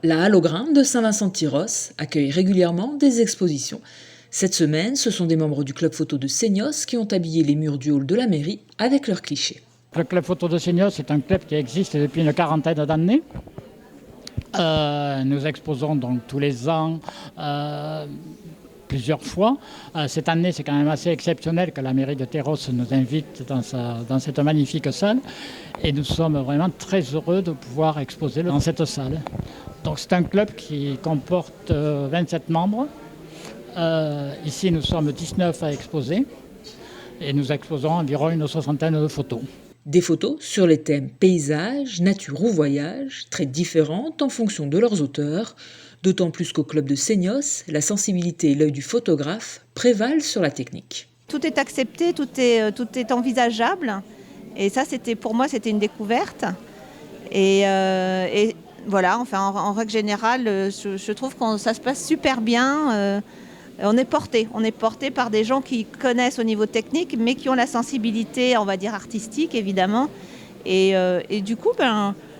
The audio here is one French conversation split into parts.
La Halle aux Grains de Saint-Vincent-de-Tyrosse accueille régulièrement des expositions. Cette semaine, ce sont des membres du club photo de Seignos qui ont habillé les murs du hall de la mairie avec leurs clichés. Le club photo de Seignos est un club qui existe depuis une quarantaine d'années. Nous exposons donc tous les ans plusieurs fois. Cette année, c'est quand même assez exceptionnel que la mairie de Tyrosse nous invite dans cette magnifique salle. Et nous sommes vraiment très heureux de pouvoir exposer dans cette salle. Donc c'est un club qui comporte 27 membres. Ici, nous sommes 19 à exposer. Et nous exposons environ une soixantaine de photos. Des photos sur les thèmes paysage, nature ou voyage, très différentes en fonction de leurs auteurs, d'autant plus qu'au club de Seignos, la sensibilité et l'œil du photographe prévalent sur la technique. Tout est accepté, tout est envisageable. Et ça, pour moi, c'était une découverte. Et voilà, enfin, en règle générale, je trouve que ça se passe super bien. On est porté par des gens qui connaissent au niveau technique, mais qui ont la sensibilité, on va dire, artistique, évidemment. Et du coup,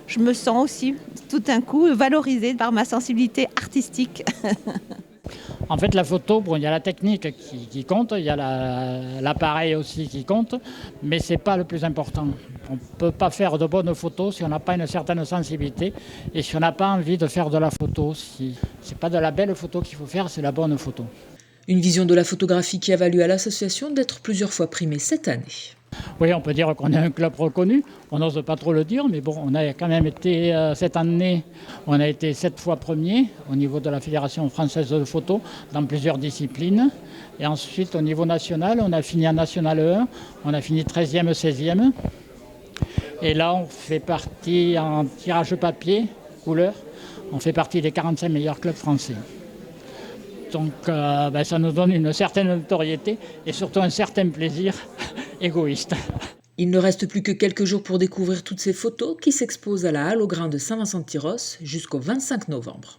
je me sens aussi, tout d'un coup, valorisée par ma sensibilité artistique. En fait, la photo, il y a la technique qui compte, il y a l'appareil aussi qui compte, mais ce n'est pas le plus important. On ne peut pas faire de bonnes photos si on n'a pas une certaine sensibilité et si on n'a pas envie de faire de la photo. Ce n'est pas de la belle photo qu'il faut faire, c'est la bonne photo. Une vision de la photographie qui a valu à l'association d'être plusieurs fois primée cette année. Oui, on peut dire qu'on est un club reconnu. On n'ose pas trop le dire, mais bon, on a quand même été, cette année, on a été 7 fois premier au niveau de la Fédération française de photo dans plusieurs disciplines. Et ensuite, au niveau national, on a fini en National 1, on a fini 13e, 16e. Et là, on fait partie en tirage papier, couleur, on fait partie des 45 meilleurs clubs français. Donc ça nous donne une certaine notoriété et surtout un certain plaisir égoïste. Il ne reste plus que quelques jours pour découvrir toutes ces photos qui s'exposent à la Halle aux Grains de Saint-Vincent-de-Tyrosse jusqu'au 25 novembre.